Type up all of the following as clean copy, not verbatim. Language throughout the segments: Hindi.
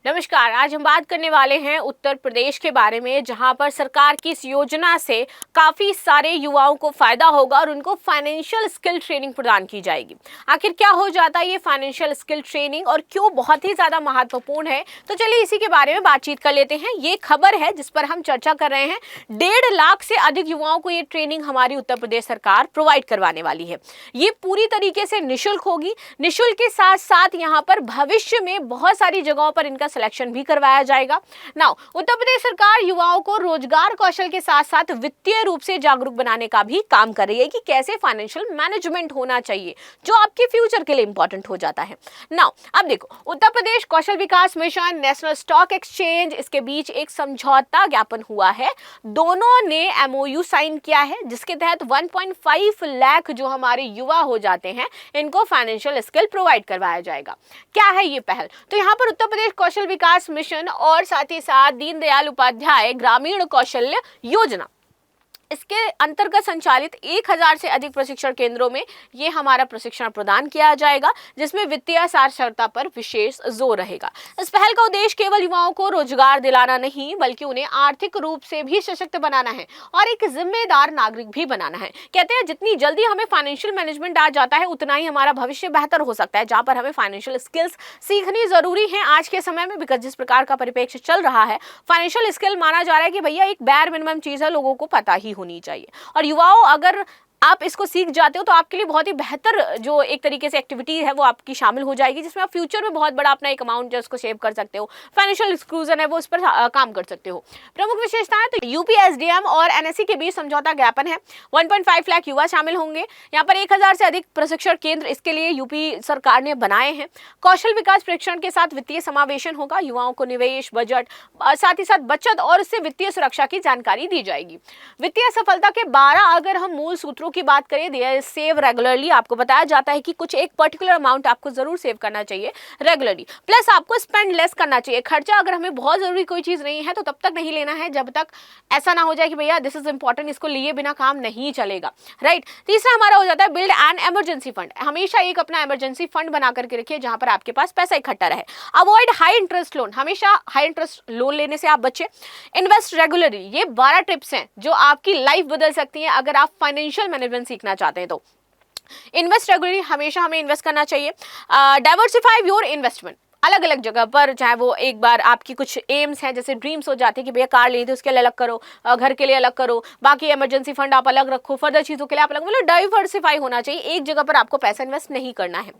नमस्कार। आज हम बात करने वाले हैं उत्तर प्रदेश के बारे में, जहां पर सरकार की इस योजना से काफी सारे युवाओं को फायदा होगा और उनको फाइनेंशियल स्किल ट्रेनिंग प्रदान की जाएगी। आखिर क्या हो जाता है ये फाइनेंशियल स्किल ट्रेनिंग और क्यों बहुत ही ज्यादा महत्वपूर्ण है, तो चलिए इसी के बारे में बातचीत कर लेते हैं। ये खबर है जिस पर हम चर्चा कर रहे हैं। 1.5 लाख से अधिक युवाओं को ये ट्रेनिंग हमारी उत्तर प्रदेश सरकार प्रोवाइड करवाने वाली है। ये पूरी तरीके से निःशुल्क होगी। निःशुल्क के साथ साथ यहाँ पर भविष्य में बहुत सारी जगहों पर इनका सिलेक्शन भी करवाया जाएगा। नाउ उत्तर प्रदेश सरकार युवाओं को रोजगार कौशल के साथ साथ वित्तीय रूप से जागरूक बनाने का भी काम कर रही है कि कैसे फाइनेंशियल मैनेजमेंट होना चाहिए, जो आपके फ्यूचर के लिए इंपॉर्टेंट हो जाता है। नाउ अब देखो, उत्तर प्रदेश कौशल विकास मिशन, नेशनल स्टॉक एक्सचेंज, इसके बीच एक समझौता ज्ञापन हुआ है। दोनों ने एमओयू साइन किया है, जिसके तहत 1.5 लाख जो हमारे युवा हो जाते हैं, इनको फाइनेंशियल स्किल प्रोवाइड करवाया जाएगा। क्या है ये पहल? तो यहाँ पर उत्तर प्रदेश कौशल विकास मिशन और साथ ही साथ दीनदयाल उपाध्याय ग्रामीण कौशल्य योजना, इसके अंतर्गत संचालित 1000 से अधिक प्रशिक्षण केंद्रों में ये हमारा प्रशिक्षण प्रदान किया जाएगा, जिसमें वित्तीय साक्षरता पर विशेष जोर रहेगा। इस पहल का उद्देश्य केवल युवाओं को रोजगार दिलाना नहीं, बल्कि उन्हें आर्थिक रूप से भी सशक्त बनाना है और एक जिम्मेदार नागरिक भी बनाना है। कहते हैं जितनी जल्दी हमें फाइनेंशियल मैनेजमेंट आ जाता है, उतना ही हमारा भविष्य बेहतर हो सकता है। जहाँ पर हमें फाइनेंशियल स्किल्स सीखनी जरूरी है आज के समय में, बिकॉज जिस प्रकार का परिप्रेक्ष्य चल रहा है, फाइनेंशियल स्किल माना जा रहा है कि भैया एक बैर मिनिमम चीज है, लोगों को पता ही होनी चाहिए। और युवाओं, अगर आप इसको सीख जाते हो तो आपके लिए बहुत ही बेहतर जो एक तरीके से एक्टिविटी है वो आपकी शामिल हो जाएगी, जिसमें आप फ्यूचर में बहुत बड़ा अपना एक अमाउंट जो उसको सेव कर सकते हो। फाइनेंशियल एक्सक्लूजन है वो उस पर काम कर सकते हो। प्रमुख विशेषताएं, तो यूपीएसडीएम और एनएससी के बीच समझौता ज्ञापन है। 1.5 लाख युवा शामिल होंगे। यहाँ पर 1000 से अधिक प्रशिक्षण केंद्र इसके लिए यूपी सरकार ने बनाए हैं। कौशल विकास प्रशिक्षण के साथ वित्तीय समावेशन होगा। युवाओं को निवेश, बजट, साथ ही साथ बचत और उससे वित्तीय सुरक्षा की जानकारी दी जाएगी। वित्तीय सफलता के 12 अगर हम मूल सूत्रों की बात करें, दे सेव रेगुलरली। आपको बताया जाता है कि कुछ एक पर्टिकुलर अमाउंट आपको जरूर सेव करना चाहिए रेगुलरली, प्लस आपको स्पेंड लेस करना चाहिए। खर्चा अगर हमें बहुत जरूरी कोई चीज नहीं है तो तब तक नहीं लेना है जब तक ऐसा ना हो जाए कि भैया दिस इज इंपॉर्टेंट, इसको लिए बिना काम नहीं चलेगा, राइट। तीसरा हमारा हो जाता है बिल्ड एन इमरजेंसी फंड। हमेशा एक अपना इमरजेंसी फंड बना करके रखिए जहां पर आपके पास पैसा इकट्ठा रहे। अवॉइड हाई इंटरेस्ट लोन, हमेशा हाई इंटरेस्ट लोन लेने से आप बचे। इन्वेस्ट रेगुलरली, ये 12 टिप्स हैं जो आपकी लाइफ बदल सकती हैं अगर आप फाइनेंशियल मैनेजमेंट सीखना चाहते हैं तो। इन्वेस्ट रेगुलरली, हमेशा हमें इन्वेस्ट करना चाहिए। डाइवर्सिफाई योर इन्वेस्टमेंट, अलग अलग जगह पर, चाहे वो एक बार आपकी कुछ एम्स हैं, जैसे ड्रीम्स हो जाते हैं कि भैया कार लेनी थी उसके लिए अलग करो, घर के लिए अलग करो, बाकी इमरजेंसी फंड आप अलग रखो, फर्दर चीज़ों के लिए आप अलग, मतलब डाइवर्सिफाई होना चाहिए। एक जगह पर आपको पैसा इन्वेस्ट नहीं करना है।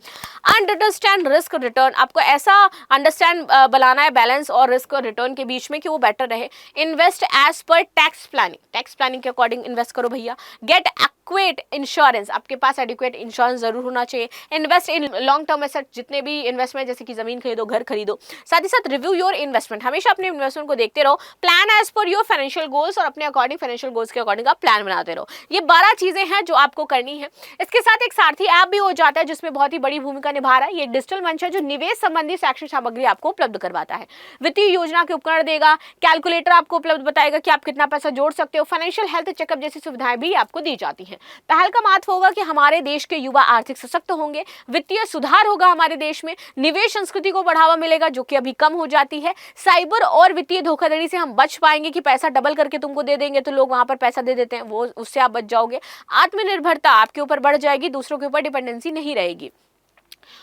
अंडरस्टैंड रिस्क रिटर्न, आपको ऐसा अंडरस्टैंड बनाना है बैलेंस और रिस्क और रिटर्न के बीच में कि वो बेटर रहे। Invest as per tax planning, tax planning के अकॉर्डिंग इन्वेस्ट करो भैया। गेट एक्वेट इंश्योरेंस, आपके पास एडिक्वेट इंश्योरेंस जरूर होना चाहिए। Invest in long term asset, जितने भी इन्वेस्टमेंट जैसे कि जमीन खरीदो, घर खरीदो। साथ ही साथ रिव्यू योर इन्वेस्टमेंट, हमेशा अपने इन्वेस्टमेंट को देखते रहो। Plan as per your financial goals, और अपने अकॉर्डिंग फाइनेंशियल गोल्स के अकॉर्डिंग आप प्लान बनाते रहो। ये 12 चीजें हैं जो आपको करनी है। इसके साथ एक सारथी ऐप भी हो जाता है जिसमें बहुत ही बड़ी भूमिका निभा रहा है। ये डिजिटल मंच है जो निवेश संबंधी शैक्षिक सामग्री आपको उपलब्ध करवाता है। वित्तीय योजना के उपकरण देगा। कैलकुलेटर आपको उपलब्ध बताएगा कि आप कितना पैसा जोड़ सकते हो। फाइनेंशियल हेल्थ चेकअप जैसी सुविधाएं भी आपको दी जाती हैं। पहल का महत्व होगा कि हमारे देश के युवा आर्थिक सशक्त होंगे, वित्तीय सुधार होगा हमारे देश में, निवेश संस्कृति को बढ़ावा मिलेगा जो कि अभी कम हो जाती है। साइबर और वित्तीय धोखाधड़ी से हम बच पाएंगे कि पैसा डबल करके तुमको दे देंगे तो लोग वहां पर पैसा दे देते हैं, वो उससे आप बच जाओगे। आत्मनिर्भरता आपके ऊपर बढ़ जाएगी, दूसरों के ऊपर डिपेंडेंसी नहीं रहेगी।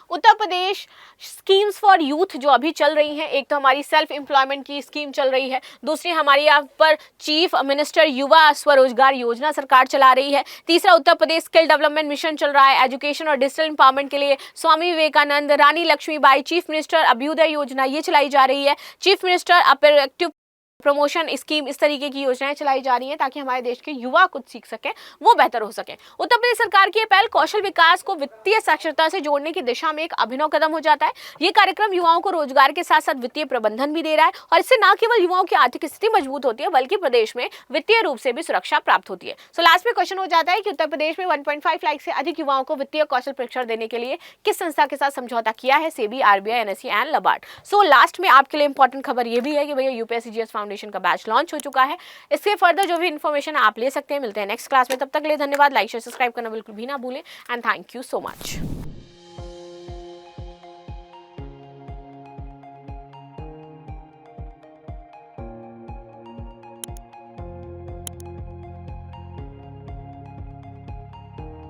Uttar Pradesh schemes for youth जो अभी चल रही हैं, एक तो हमारी सेल्फ एम्प्लॉयमेंट की स्कीम चल रही है, दूसरी हमारी यहाँ पर चीफ मिनिस्टर युवा स्वरोजगार योजना सरकार चला रही है, तीसरा Uttar Pradesh skill development mission चल रहा है। एजुकेशन और डिजिटल एम्पावरमेंट के लिए स्वामी विवेकानंद, रानी लक्ष्मीबाई चीफ मिनिस्टर अभ्युदय योजना ये चलाई जा रही है। चीफ मिनिस्टर अपेरेटिव प्रमोशन स्कीम, इस तरीके की योजनाएं चलाई जा रही हैं ताकि हमारे देश के युवा कुछ सीख सकें, वो बेहतर हो सके। उत्तर प्रदेश सरकार की पहल कौशल विकास को वित्तीय साक्षरता से जोड़ने की दिशा में एक अभिनव कदम हो जाता है। ये कार्यक्रम युवाओं को रोजगार के साथ साथ वित्तीय प्रबंधन भी दे रहा है और इससे न केवल युवाओं की आर्थिक स्थिति मजबूत होती है बल्कि प्रदेश में वित्तीय रूप से भी सुरक्षा प्राप्त होती है। सो लास्ट में क्वेश्चन हो जाता है कि उत्तर प्रदेश में 1.5 लाख से अधिक युवाओं को वित्तीय कौशल प्रशिक्षण देने के लिए किस संस्था के साथ समझौता किया है? SEBI, RBI, NSC and NABARD. So last में आपके लिए इंपॉर्टेंट खबर ये भी है कि भैया यूपीएससी जीएस फाउंडेशन का बैच लॉन्च हो चुका है। इससे फर्दर जो भी इन्फॉर्मेशन आप ले सकते हैं। मिलते हैं नेक्स्ट क्लास में, तब तक के लिए धन्यवाद। लाइक शेयर सब्सक्राइब करना बिल्कुल भी ना भूलें and thank you so much.